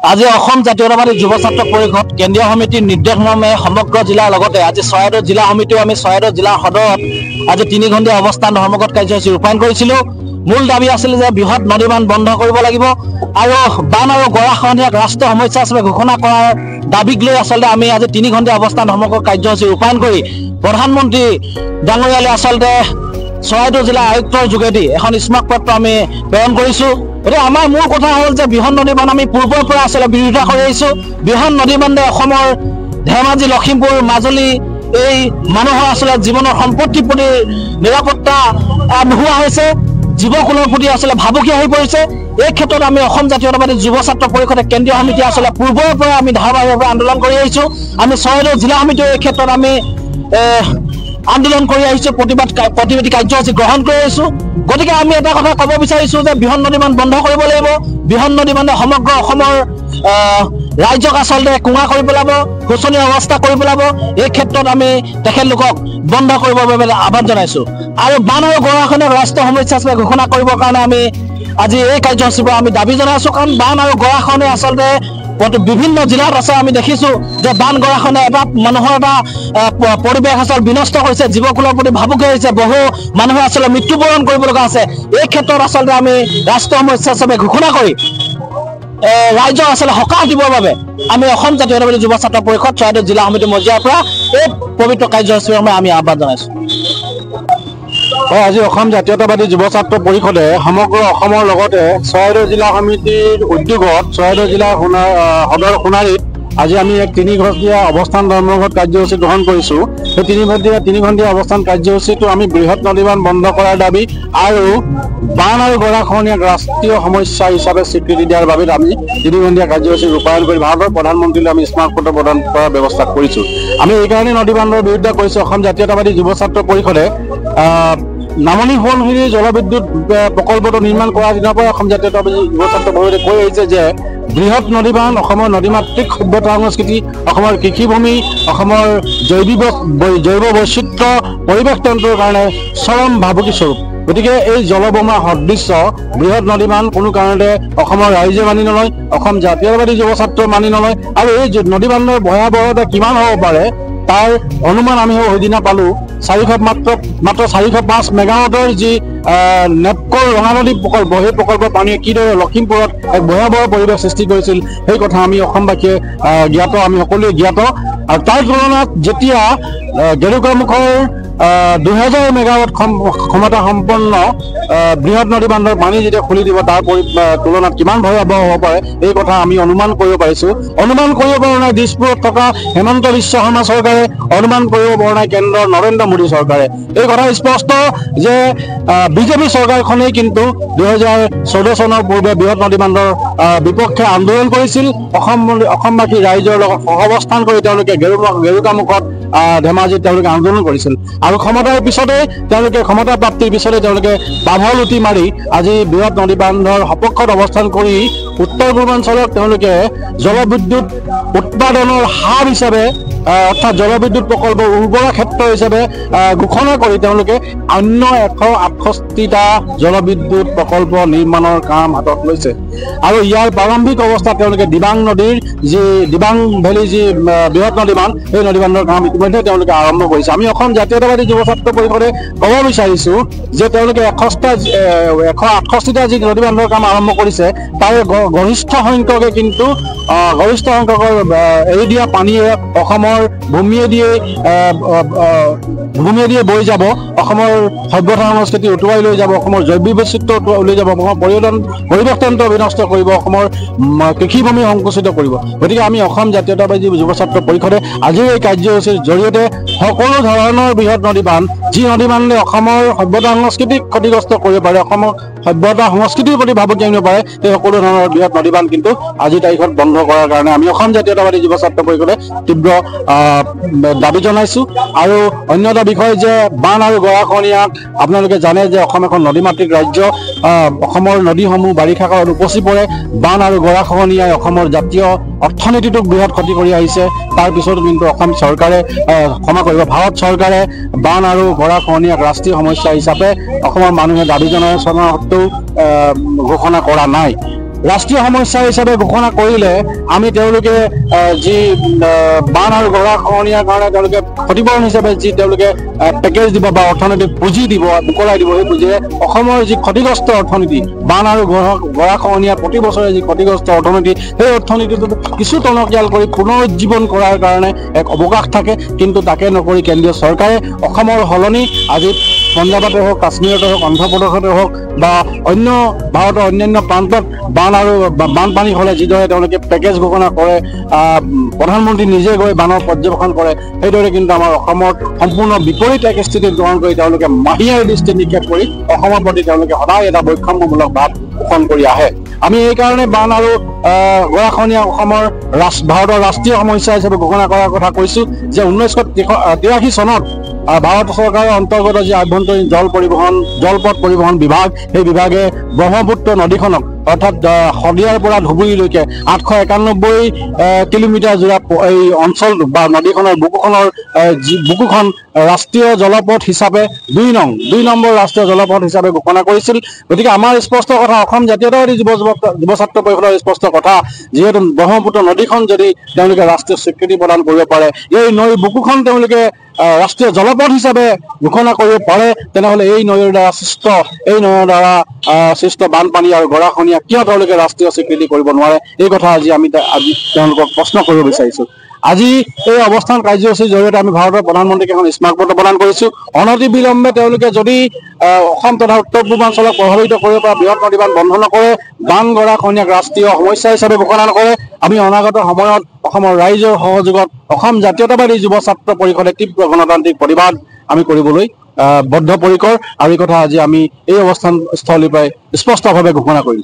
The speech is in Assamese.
আজি অসম জাতীয়তাবাদী যুৱ ছাত্ৰ পৰিষদ কেন্দ্ৰীয় সমিতিৰ নিৰ্দেশমৰ্মে সমগ্ৰ জিলাৰ লগতে আজি চৰাইদেউ জিলা সমিতিও আমি চৰাইদেউ জিলা সদৰত আজি 3 ঘণ্টীয়া অৱস্থান ধৰ্মঘট কাৰ্যসূচী ৰূপায়ণ কৰিছিলোঁ। মূল দাবী আছিল যে বৃহৎ নদীবান্ধ বন্ধ কৰিব লাগিব আৰু বান আৰু গৰাখহনীয়াক ৰাষ্ট্ৰীয় সমস্যা হিচাপে ঘোষণা কৰাৰ দাবীক লৈ আচলতে আমি আজি 3 ঘণ্টীয়া অৱস্থান ধৰ্মঘট কাৰ্যসূচী ৰূপায়ণ কৰি প্ৰধানমন্ত্ৰী ডাঙৰীয়ালৈ আচলতে চৰাইদেউ জিলা আয়ুক্তৰ যোগেদি এখন স্মাৰক পত্ৰ আমি প্ৰেৰণ কৰিছোঁ। গতিকে আমাৰ মূল কথা হ'ল যে বৃহৎ নদীবান্ধ আমি পূৰ্বৰ পৰা আচলতে বিৰোধিতা কৰি আহিছোঁ। বৃহৎ নদীবান্ধে অসমৰ ধেমাজি, লখিমপুৰ, মাজুলী এই মানুহৰ আচলতে জীৱনৰ সম্পত্তিৰ প্ৰতি নিৰাপত্তা নোহোৱা হৈছে, জীৱকুলৰ প্ৰতি আচলতে ভাবুকি আহি পৰিছে। এই ক্ষেত্ৰত আমি অসম জাতীয়তাবাদী যুৱ ছাত্ৰ পৰিষদে কেন্দ্ৰীয় সমিতি আচলতে পূৰ্বৰ পৰা আমি ধাৰাবাহিকভাৱে আন্দোলন কৰি আহিছোঁ। আমি চৰাইদেউ জিলা সমিতিও এই ক্ষেত্ৰত আমি আন্দোলন কৰি আহিছোঁ, প্ৰতিবাদী কাৰ্যসূচী গ্ৰহণ কৰি আহিছোঁ। গতিকে আমি এটা কথা ক'ব বিচাৰিছোঁ যে বৃহৎ নদীবান্ধ বন্ধ কৰিব লাগিব। বৃহৎ নদীবান্ধে সমগ্ৰ অসমৰ ৰাইজক আচলতে কোঙা কৰি পেলাব, শোচনীয় অৱস্থা কৰি পেলাব। এই ক্ষেত্ৰত আমি তেখেতলোকক বন্ধ কৰিবৰ বাবে আহ্বান জনাইছোঁ আৰু বান আৰু গৰাখহনীয়াক ৰাষ্ট্ৰীয় সমস্যা হিচাপে ঘোষণা কৰিবৰ কাৰণে আমি আজি এই কাৰ্যসূচীৰ পৰা আমি দাবী জনাইছোঁ। কাৰণ বান আৰু গৰাখহনীয়া আচলতে বিভিন্ন জিলাত আছে। আমি দেখিছোঁ যে বান গৰাখহনীয়া এটা মানুহৰ এটা পৰিৱেশ আচলতে বিনষ্ট হৈছে, জীৱকুলৰ প্ৰতি ভাবুকি হৈছে, বহু মানুহে আচলতে মৃত্যুবৰণ কৰিব লগা আছে। এই ক্ষেত্ৰত আচলতে আমি ৰাষ্ট্ৰীয় সমস্যা হিচাপে ঘোষণা কৰি ৰাইজক আচলতে সকাহ দিবৰ বাবে আমি অসম জাতীয়তাবাদী যুৱ ছাত্ৰ পৰিষদ চৰাইদেউ জিলা সমিতি মজিয়াৰ পৰা এই পবিত্ৰ কাৰ্যসূচীৰ আমি আহ্বান জনাইছোঁ। আজি অসম জাতীয়তাবাদী যুৱ ছাত্ৰ পৰিষদে সমগ্ৰ অসমৰ লগতে চৰাইদেউ জিলা সমিতিৰ উদ্যোগত চৰাইদেউ জিলা সদৰ সোণাৰীত আজি আমি এক 3 ঘণ্টীয়া অৱস্থান ধৰ্মঘট কাৰ্যসূচী গ্ৰহণ কৰিছোঁ। সেই 3 ঘণ্টীয়া অৱস্থান কাৰ্যসূচীটো আমি বৃহৎ নদীবান্ধ বন্ধ কৰাৰ দাবী আৰু বান আৰু গৰাখহনীয়াক ৰাষ্ট্ৰীয় সমস্যা হিচাপে স্বীকৃতি দিয়াৰ বাবে আমি 3 ঘণ্টীয়া কাৰ্যসূচী ৰূপায়ণ কৰি ভাৰতৰ প্ৰধানমন্ত্ৰীলৈ আমি স্মাৰক পত্ৰ প্ৰদান কৰাৰ ব্যৱস্থা কৰিছোঁ। আমি এইকাৰণে নদীবান্ধৰ বিৰুদ্ধে কৰিছোঁ। অসম জাতীয়তাবাদী যুৱ ছাত্ৰ পৰিষদে নামনি সোৱণশিৰি জলবিদ্যুৎ প্ৰকল্পটো নিৰ্মাণ কৰাৰ দিনৰ পৰা অসম জাতীয়তাবাদী যুৱ ছাত্ৰ পৰিষদে কৈ আহিছে যে বৃহৎ নদীবান্ধ অসমৰ নদীমাতৃক সভ্যতা সংস্কৃতি, অসমৰ কৃষিভূমি, অসমৰ জৈৱ বৈচিত্ৰ্য, পৰিৱেশ তন্ত্ৰৰ কাৰণে চৰম ভাবুকি স্বৰূপ। গতিকে এই জলবোমা সদৃশ্য বৃহৎ নদীবান্ধ কোনো কাৰণতে অসমৰ ৰাইজে মানি নলয়, অসম জাতীয়তাবাদী যুৱ ছাত্ৰই মানি নলয় আৰু এই নদীবান্ধৰ ভয়াৱহতা কিমান হ'ব পাৰে তাৰ অনুমান আমি সেইদিনা পালোঁ। মাত্ৰ 405 মেগাৱাটৰ যি নেপকৰ ৰঙানদী প্ৰকল্প, সেই প্ৰকল্পৰ পানীয়ে কিদৰে লখিমপুৰত এক ভয়াৱহ পৰিৱেশ সৃষ্টি কৰিছিল সেই কথা আমি অসমবাসীয়ে জ্ঞাত, আমি সকলোৱে জ্ঞাত। আৰু তাৰ তুলনাত যেতিয়া গেৰুকামুখৰ 2000 মেগাৱাট ক্ষমতা সম্পন্ন বৃহৎ নদীবান্ধৰ পানী যেতিয়া খুলি দিব তাৰ তুলনাত কিমান ভয়াৱহ হ'ব পাৰে এই কথা আমি অনুমান কৰিব পাৰিছোঁ। অনুমান কৰিব পৰা নাই দিছপুৰত থকা হেমন্ত বিশ্ব শৰ্মা চৰকাৰে, অনুমান কৰিব পৰা নাই কেন্দ্ৰৰ নৰেন্দ্ৰ মোদী চৰকাৰে। এই কথা স্পষ্ট যে বিজেপি চৰকাৰখনেই কিন্তু 2014 চনৰ পূৰ্বে বৃহৎ নদীবান্ধৰ বিপক্ষে আন্দোলন কৰিছিল। অসমবাসী ৰাইজৰ লগত সহাৱস্থান কৰি তেওঁলোকে গেৰুকামুখত ধেমাজিত তেওঁলোকে আন্দোলন কৰিছিল আৰু ক্ষমতাৰ পিছতে তেওঁলোকে ক্ষমতা প্ৰাপ্তিৰ পিছতে তেওঁলোকে বাধা লুটি মাৰি আজি বৃহৎ নদীবান্ধৰ সপক্ষত অৱস্থান কৰি উত্তৰ পূৰ্বাঞ্চলক তেওঁলোকে জলবিদ্যুৎ উৎপাদনৰ হাব হিচাপে অৰ্থাৎ জলবিদ্যুৎ প্ৰকল্পৰ উৰ্বৰা ক্ষেত্ৰ হিচাপে ঘোষণা কৰি তেওঁলোকে অন্য 168টা জলবিদ্যুৎ প্ৰকল্প নিৰ্মাণৰ কাম হাতত লৈছে আৰু ইয়াৰ প্ৰাৰম্ভিক অৱস্থাত তেওঁলোকে দিবাং নদীৰ যি দিবাং ভেলী যি বৃহৎ নদীবান্ধ সেই নদীবান্ধৰ কাম ইতিমধ্যে তেওঁলোকে আৰম্ভ কৰিছে। আমি অসম জাতীয়তাবাদী যুৱ ছাত্ৰ পৰিষদে ক'ব বিচাৰিছোঁ যে তেওঁলোকে 168টা যি নদীবান্ধৰ কাম আৰম্ভ কৰিছে তাৰ গৰিষ্ঠ সংখ্যকে কিন্তু গৰিষ্ঠ সংখ্যকৰ এৰি দিয়া পানীয়ে অসমৰ ভূমিয়ে দিয়ে বৈ যাব, অসমৰ সভ্যতা সংস্কৃতি উটুৱাই লৈ যাব, অসমৰ জৈৱ বৈচিত্ৰ্য উটুৱাই লৈ যাব, অসমৰ পৰিৱেশ তন্ত্ৰ বিনষ্ট কৰিব, অসমৰ কৃষিভূমি সংকুচিত কৰিব। গতিকে আমি অসম জাতীয়তাবাদী যুৱ ছাত্ৰ পৰিষদে আজিৰ এই কাৰ্যসূচীৰ জৰিয়তে সকলো ধৰণৰ বৃহৎ নদীবান্ধ যি নদীবান্ধে অসমৰ সভ্যতা সংস্কৃতিক ক্ষতিগ্ৰস্ত কৰিব পাৰে, অসমৰ সভ্যতা সংস্কৃতিৰ প্ৰতি ভাবুকি আনিব পাৰে, সেই সকলো ধৰণৰ বৃহৎ নদীবান্ধ কিন্তু আজিৰ তাৰিখত বন্ধ কৰাৰ কাৰণে আমি অসম জাতীয়তাবাদী যুৱ ছাত্ৰ পৰিষদে তীব্ৰ দাবী জনাইছোঁ। আৰু অন্য এটা বিষয় যে বান আৰু গৰাখহনীয়াক আপোনালোকে জানে যে অসম এখন নদীমাতৃক ৰাজ্য, অসমৰ নদীসমূহ বাৰিষা কালত উপচি পৰে। বান আৰু গৰাখহনীয়াই অসমৰ জাতীয় অৰ্থনীতিটোক বৃহৎ ক্ষতি কৰি আহিছে। তাৰ পিছতো কিন্তু অসম চৰকাৰে ভাৰত চৰকাৰে বান আৰু গৰাখহনীয়াক ৰাষ্ট্ৰীয় সমস্যা হিচাপে অসমৰ মানুহে দাবী জনাই সত্ত্বেও ঘোষণা কৰা নাই। ৰাষ্ট্ৰীয় সমস্যা হিচাপে ঘোষণা কৰিলে আমি তেওঁলোকে যি বান আৰু গৰাখহনীয়াৰ কাৰণে তেওঁলোকে ক্ষতিপূৰণ হিচাপে যি তেওঁলোকে পেকেজ দিব বা অৰ্থনৈতিক পুঁজি দিব মোকলাই দিব, সেই পুঁজিৰে অসমৰ যি ক্ষতিগ্ৰস্ত অৰ্থনীতি বান আৰু গৰাখহনীয়া প্ৰতি বছৰে যি ক্ষতিগ্ৰস্ত অৰ্থনীতি, সেই অৰ্থনীতিটো কিছু টনকিয়াল কৰি পুনৰুজ্জীৱন কৰাৰ কাৰণে এক অৱকাশ থাকে। কিন্তু তাকে নকৰি কেন্দ্ৰীয় চৰকাৰে অসমৰ সলনি আজি পঞ্জাৱতে হওক, কাশ্মীৰতে হওক, অন্ধ্ৰপ্ৰদেশতে হওক বা অন্য ভাৰতৰ অন্যান্য প্ৰান্তত বানপানী হ'লে যিদৰে তেওঁলোকে পেকেজ ঘোষণা কৰে, প্ৰধানমন্ত্ৰী নিজে গৈ বানৰ পৰ্যবেক্ষণ কৰে, সেইদৰে কিন্তু আমাৰ অসমত সম্পূৰ্ণ বিপৰীত এক স্থিতি গ্ৰহণ কৰি তেওঁলোকে মাহিয়াৰ দৃষ্টি নিক্ষেপ কৰি অসমৰ প্ৰতি তেওঁলোকে সদায় এটা বৈষম্যমূলক ভাৱ পোষণ কৰি আহে। আমি এইকাৰণে বান আৰু গৰাখহনীয়া অসমৰ ভাৰতৰ ৰাষ্ট্ৰীয় সমস্যা হিচাপে ঘোষণা কৰাৰ কথা কৈছোঁ যে 1983 চনত ভাৰত চৰকাৰৰ অন্তৰ্গত যি আভ্যন্তৰীণ জলপথ পৰিবহণ বিভাগ, সেই বিভাগে ব্ৰহ্মপুত্ৰ নদীখনক অৰ্থাৎ শদিয়াৰ পৰা ধুবুৰীলৈকে 891 কিলোমিটাৰ জোৰা এই অঞ্চলটো বা নদীখনৰ বুকুখন ৰাষ্ট্ৰীয় জলপথ হিচাপে 2 নম্বৰ ৰাষ্ট্ৰীয় জলপথ হিচাপে ঘোষণা কৰিছিল। গতিকে আমাৰ স্পষ্ট কথা, অসম জাতীয়তাবাদী যুৱ ছাত্ৰ পৰিষদৰ স্পষ্ট কথা, যিহেতু ব্ৰহ্মপুত্ৰ নদীখন যদি তেওঁলোকে ৰাষ্ট্ৰীয় স্বীকৃতি প্ৰদান কৰিব পাৰে, এই নৈৰ বুকুখন তেওঁলোকে ৰাষ্ট্ৰীয় জলপথ হিচাপে ঘোষণা কৰিব পাৰে, তেনেহ'লে এই নৈৰ দ্বাৰা সৃষ্ট বানপানী আৰু গৰাখহনীয়া কিয় তেওঁলোকে ৰাষ্ট্ৰীয় স্বীকৃতি কৰিব নোৱাৰে, এই কথা আমি তেওঁলোকক প্ৰশ্ন কৰিব বিচাৰিছোঁ। আজি এই অৱস্থান কাৰ্যসূচীৰ জৰিয়তে আমি ভাৰতৰ প্ৰধানমন্ত্ৰীক এখন স্মাৰকপত্ৰ প্ৰদান কৰিছোঁ। অনতি বিলম্বে তেওঁলোকে যদি অসম তথা উত্তৰ পূৰ্বাঞ্চলক প্ৰভাৱিত কৰিব পৰা বৃহৎ নদীবান্ধ বন্ধ নকৰে, বান গৰাখহনীয়াক ৰাষ্ট্ৰীয় সমস্যা হিচাপে ঘোষণা নকৰে, আমি অনাগত সময়ত অসমৰ ৰাইজৰ সহযোগত অসম জাতীয়তাবাদী যুৱ ছাত্ৰ পৰিষদে তীব্ৰ গণতান্ত্ৰিক প্ৰতিবাদ আমি কৰিবলৈ বদ্ধপৰিকৰ। আৰু এই কথা আজি আমি এই অৱস্থানস্থলীৰ পৰাই স্পষ্টভাৱে ঘোষণা কৰিছোঁ।